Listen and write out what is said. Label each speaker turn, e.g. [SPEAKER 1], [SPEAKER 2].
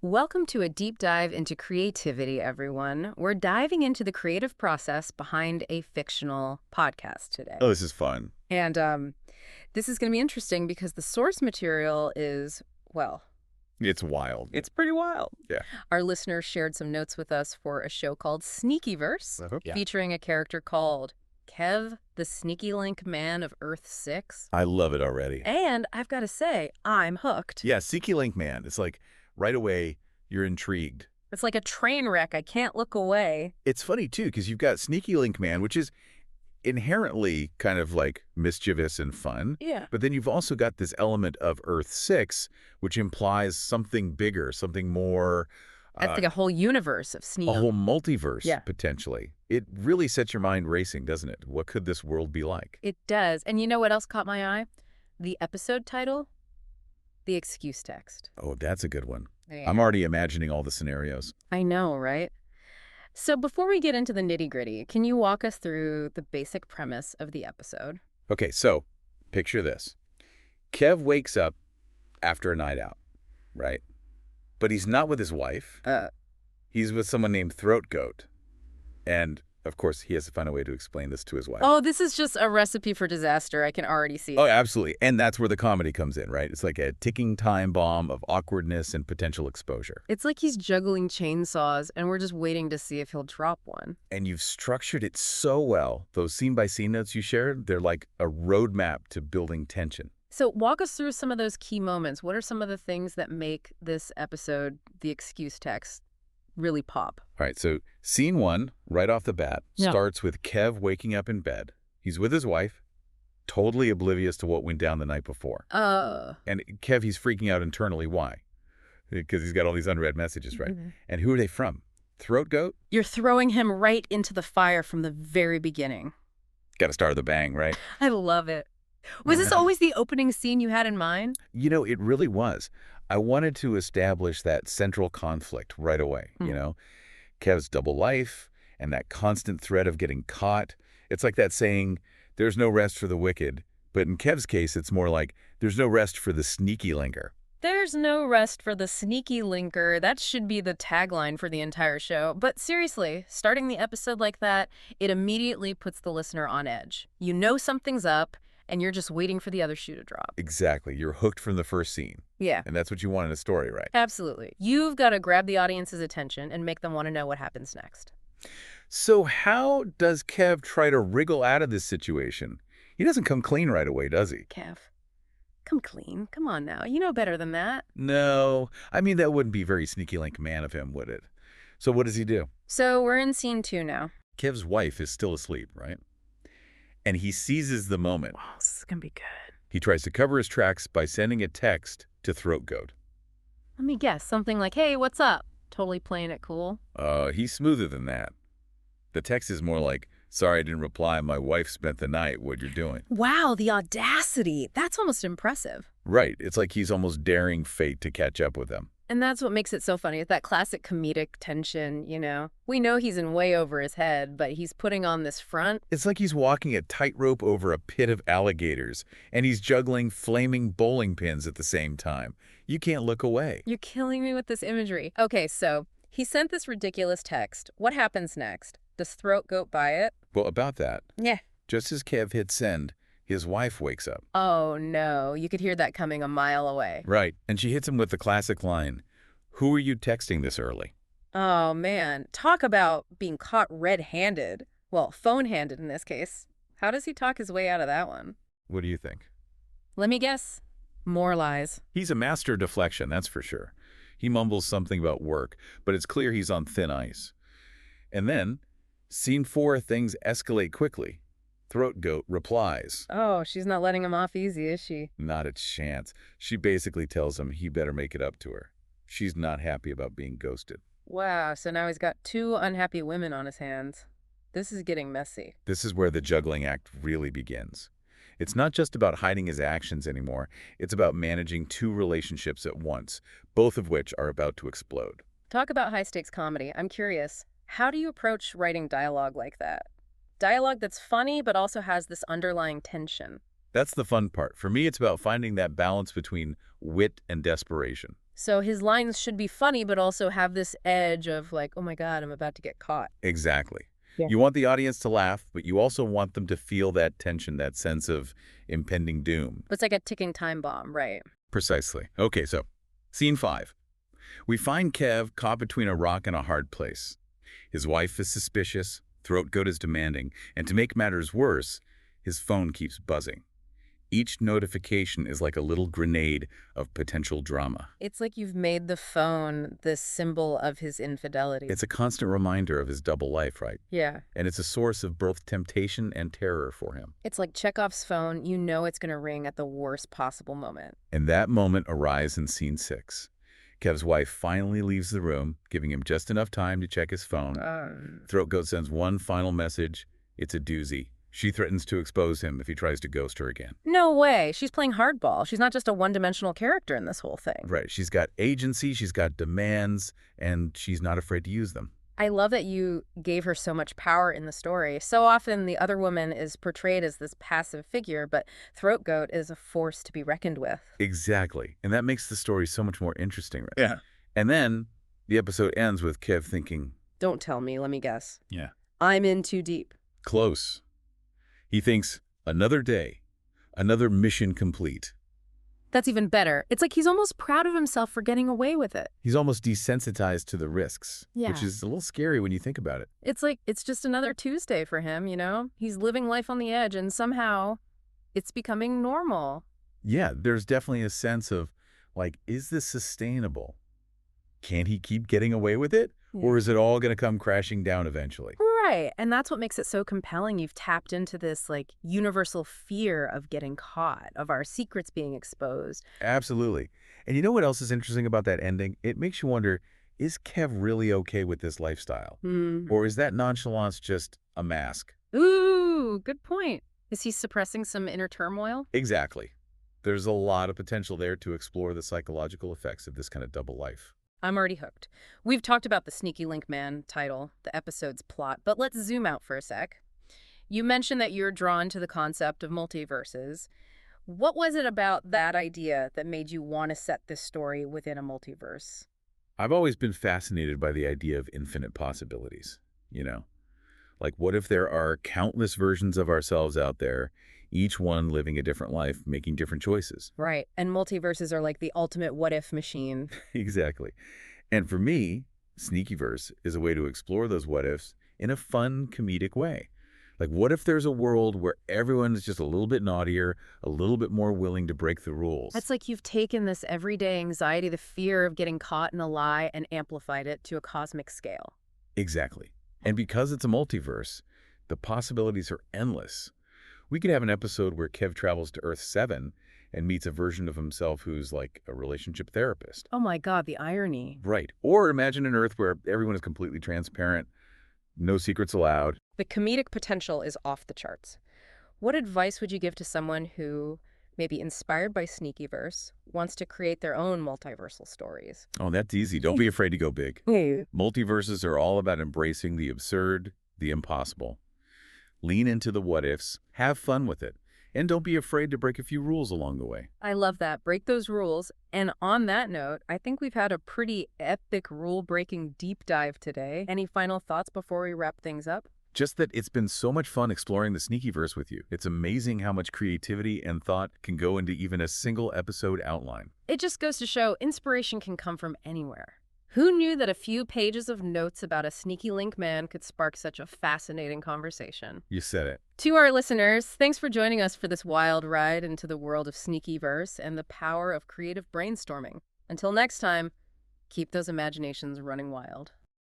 [SPEAKER 1] Welcome to a deep dive into creativity, everyone. We're diving into the creative process behind a fictional podcast today.
[SPEAKER 2] Oh, this is fun.
[SPEAKER 1] And this is going to be interesting because the source material is, well,
[SPEAKER 2] It's wild.
[SPEAKER 1] it's pretty wild.
[SPEAKER 2] Yeah.
[SPEAKER 1] Our listeners shared some notes with us for a show called Sneakyverse,
[SPEAKER 2] Yeah.
[SPEAKER 1] featuring a character called Kev, the Sneaky Link Man of Earth 6.
[SPEAKER 2] I love it already.
[SPEAKER 1] And I've got to say, I'm hooked.
[SPEAKER 2] Yeah, Sneaky Link Man. It's like right away you're intrigued.
[SPEAKER 1] It's like a train wreck. I can't look away.
[SPEAKER 2] It's funny too because you've got Sneaky Link Man, which is inherently kind of like mischievous and fun.
[SPEAKER 1] Yeah.
[SPEAKER 2] But then you've also got this element of Earth 6, which implies something bigger, something more,
[SPEAKER 1] That's like a whole universe of
[SPEAKER 2] a
[SPEAKER 1] Sneak.
[SPEAKER 2] whole multiverse,
[SPEAKER 1] Yeah.
[SPEAKER 2] potentially. It really sets your mind racing, doesn't it? What could this world be like?
[SPEAKER 1] It does. And you know what else caught my eye? The episode title, The Excuse Text.
[SPEAKER 2] Oh, that's a good one.
[SPEAKER 1] Yeah.
[SPEAKER 2] I'm already imagining all the scenarios.
[SPEAKER 1] I know, right? So before we get into the nitty-gritty, can you walk us through the basic premise of the episode?
[SPEAKER 2] Okay, so picture this. Kev wakes up after a night out, right? But he's not with his wife. He's with someone named Throat Goat. And, of course, he has to find a way to explain this to his wife.
[SPEAKER 1] Oh, this is just a recipe for disaster. I can already see it.
[SPEAKER 2] Oh, absolutely. And that's where the comedy comes in, right? It's like a ticking time bomb of awkwardness and potential exposure.
[SPEAKER 1] It's like he's juggling chainsaws, and we're just waiting to see if he'll drop one.
[SPEAKER 2] And you've structured it so well. Those scene-by-scene notes you shared, they're like a roadmap to building tension.
[SPEAKER 1] So walk us through some of those key moments. What are some of the things that make this episode, The Excuse Text, really pop?
[SPEAKER 2] All right, so scene one, right off the bat,
[SPEAKER 1] Yeah.
[SPEAKER 2] starts with Kev waking up in bed. He's with his wife, totally oblivious to what went down the night before. And Kev, he's freaking out internally. Why? Because he's got all these unread messages, right? And who are they from? Throat Goat?
[SPEAKER 1] You're throwing him right into the fire from the very beginning.
[SPEAKER 2] Got to start with a bang, right?
[SPEAKER 1] I love it. Was this always the opening scene you had in mind?
[SPEAKER 2] You know, it really was. I wanted to establish that central conflict right away, you know? Kev's double life and that constant threat of getting caught. It's like that saying, there's no rest for the wicked. But in Kev's case, it's more like, there's no rest for the sneaky linker.
[SPEAKER 1] There's no rest for the sneaky linker. That should be the tagline for the entire show. But seriously, starting the episode like that, it immediately puts the listener on edge. You know something's up, and you're just waiting for the other shoe to drop.
[SPEAKER 2] Exactly. You're hooked from the first scene.
[SPEAKER 1] Yeah.
[SPEAKER 2] And that's what you want in a story, right?
[SPEAKER 1] Absolutely. You've got to grab the audience's attention and make them want to know what happens next.
[SPEAKER 2] So how does Kev try to wriggle out of this situation? He doesn't come clean right away, does he?
[SPEAKER 1] Kev, come clean. Come on now. You know better than that.
[SPEAKER 2] No. I mean, that wouldn't be very sneaky link man of him, would it? So what does he do?
[SPEAKER 1] So we're in scene 2 now.
[SPEAKER 2] Kev's wife is still asleep, right? And he seizes the moment.
[SPEAKER 1] Oh, this is going to be good.
[SPEAKER 2] He tries to cover his tracks by sending a text to Throat Goat.
[SPEAKER 1] Let me guess. Something like, hey, what's up? Totally playing it cool.
[SPEAKER 2] He's smoother than that. The text is more like, sorry I didn't reply. My wife spent the night. What you're doing.
[SPEAKER 1] Wow, the audacity. That's almost impressive.
[SPEAKER 2] Right. It's like he's almost daring fate to catch up with him.
[SPEAKER 1] And that's what makes it so funny. It's that classic comedic tension, you know? We know he's in way over his head, but he's putting on this front.
[SPEAKER 2] It's like he's walking a tightrope over a pit of alligators, and he's juggling flaming bowling pins at the same time. You can't look away.
[SPEAKER 1] You're killing me with this imagery. Okay, so he sent this ridiculous text. What happens next? Does Throat Goat buy it?
[SPEAKER 2] Well, about that,
[SPEAKER 1] Yeah.
[SPEAKER 2] just as Kev hits send, his wife wakes up.
[SPEAKER 1] Oh, no. You could hear that coming a mile away.
[SPEAKER 2] Right, and she hits him with the classic line, who are you texting this early?
[SPEAKER 1] Oh, man. Talk about being caught red-handed. Well, phone-handed in this case. How does he talk his way out of that one?
[SPEAKER 2] What do you think?
[SPEAKER 1] Let me guess. More lies.
[SPEAKER 2] He's a master of deflection, that's for sure. He mumbles something about work, but it's clear he's on thin ice. And then, scene 4, things escalate quickly. Throat Goat replies.
[SPEAKER 1] Oh, she's not letting him off easy, is she?
[SPEAKER 2] Not a chance. She basically tells him he better make it up to her. She's not happy about being ghosted.
[SPEAKER 1] Wow, so now he's got 2 unhappy women on his hands. This is getting messy.
[SPEAKER 2] This is where the juggling act really begins. It's not just about hiding his actions anymore. It's about managing 2 relationships at once, both of which are about to explode.
[SPEAKER 1] Talk about high-stakes comedy. I'm curious, how do you approach writing dialogue like that? Dialogue that's funny but also has this underlying tension.
[SPEAKER 2] That's the fun part. For me, it's about finding that balance between wit and desperation.
[SPEAKER 1] So his lines should be funny, but also have this edge of like, oh my God, I'm about to get caught.
[SPEAKER 2] Exactly.
[SPEAKER 1] Yeah.
[SPEAKER 2] You want the audience to laugh, but you also want them to feel that tension, that sense of impending doom.
[SPEAKER 1] It's like a ticking time bomb, right?
[SPEAKER 2] Precisely. Okay, so scene 5. We find Kev caught between a rock and a hard place. His wife is suspicious, Throat Goat is demanding, and to make matters worse, his phone keeps buzzing. Each notification is like a little grenade of potential drama.
[SPEAKER 1] It's like you've made the phone the symbol of his infidelity.
[SPEAKER 2] It's a constant reminder of his double life, right?
[SPEAKER 1] Yeah.
[SPEAKER 2] And it's a source of both temptation and terror for him.
[SPEAKER 1] It's like Chekhov's phone. You know it's going to ring at the worst possible moment.
[SPEAKER 2] And that moment arrives in scene 6. Kev's wife finally leaves the room, giving him just enough time to check his phone. Throat Goat sends one final message. It's a doozy. She threatens to expose him if he tries to ghost her again.
[SPEAKER 1] No way. She's playing hardball. She's not just a one-dimensional character in this whole thing.
[SPEAKER 2] Right. She's got agency, she's got demands, and she's not afraid to use them.
[SPEAKER 1] I love that you gave her so much power in the story. So often the other woman is portrayed as this passive figure, but Throat Goat is a force to be reckoned with.
[SPEAKER 2] Exactly. And that makes the story so much more interesting, right?
[SPEAKER 3] Yeah.
[SPEAKER 2] And then the episode ends with Kev thinking,
[SPEAKER 1] Don't tell me. Let me guess.
[SPEAKER 3] Yeah.
[SPEAKER 1] I'm in too deep.
[SPEAKER 2] close. He thinks, another day, another mission complete.
[SPEAKER 1] That's even better. It's like he's almost proud of himself for getting away with it.
[SPEAKER 2] He's almost desensitized to the risks,
[SPEAKER 1] Yeah.
[SPEAKER 2] which is a little scary when you think about it.
[SPEAKER 1] It's like it's just another Tuesday for him, you know? He's living life on the edge, and somehow it's becoming normal.
[SPEAKER 2] Yeah, there's definitely a sense of, like, is this sustainable? Can he keep getting away with it? Or is it all going to come crashing down eventually?
[SPEAKER 1] Right. And that's what makes it so compelling. You've tapped into this, like, universal fear of getting caught, of our secrets being exposed.
[SPEAKER 2] Absolutely. And you know what else is interesting about that ending? It makes you wonder, is Kev really okay with this lifestyle? Or is that nonchalance just a mask?
[SPEAKER 1] Ooh, good point. Is he suppressing some inner turmoil?
[SPEAKER 2] Exactly. There's a lot of potential there to explore the psychological effects of this kind of double life.
[SPEAKER 1] I'm already hooked. We've talked about the Sneaky Link Man title, the episode's plot, but let's zoom out for a sec. You mentioned that you're drawn to the concept of multiverses. What was it about that idea that made you want to set this story within a multiverse?
[SPEAKER 2] I've always been fascinated by the idea of infinite possibilities, you know? Like, what if there are countless versions of ourselves out there, each one living a different life, making different choices?
[SPEAKER 1] Right, and multiverses are like the ultimate what-if machine.
[SPEAKER 2] Exactly. And for me, Sneakyverse is a way to explore those what-ifs in a fun, comedic way. Like, what if there's a world where everyone is just a little bit naughtier, a little bit more willing to break the rules?
[SPEAKER 1] That's like you've taken this everyday anxiety, the fear of getting caught in a lie, and amplified it to a cosmic scale.
[SPEAKER 2] Exactly. And because it's a multiverse, the possibilities are endless. We could have an episode where Kev travels to Earth 7 and meets a version of himself who's like a relationship therapist.
[SPEAKER 1] Oh my God, the irony.
[SPEAKER 2] Right. Or imagine an Earth where everyone is completely transparent, no secrets allowed.
[SPEAKER 1] The comedic potential is off the charts. What advice would you give to someone who, maybe inspired by Sneakyverse, wants to create their own multiversal stories?
[SPEAKER 2] Oh, that's easy. Don't be afraid to go big.
[SPEAKER 1] Hey.
[SPEAKER 2] Multiverses are all about embracing the absurd, the impossible. Lean into the what-ifs, have fun with it, and don't be afraid to break a few rules along the way.
[SPEAKER 1] I love that. Break those rules. And on that note, I think we've had a pretty epic rule-breaking deep dive today. Any final thoughts before we wrap things up?
[SPEAKER 2] Just that it's been so much fun exploring the Sneakyverse with you. It's amazing how much creativity and thought can go into even a single episode outline.
[SPEAKER 1] It just goes to show inspiration can come from anywhere. Who knew that a few pages of notes about a sneaky link man could spark such a fascinating conversation?
[SPEAKER 2] You said it.
[SPEAKER 1] To our listeners, thanks for joining us for this wild ride into the world of Sneakyverse and the power of creative brainstorming. Until next time, keep those imaginations running wild.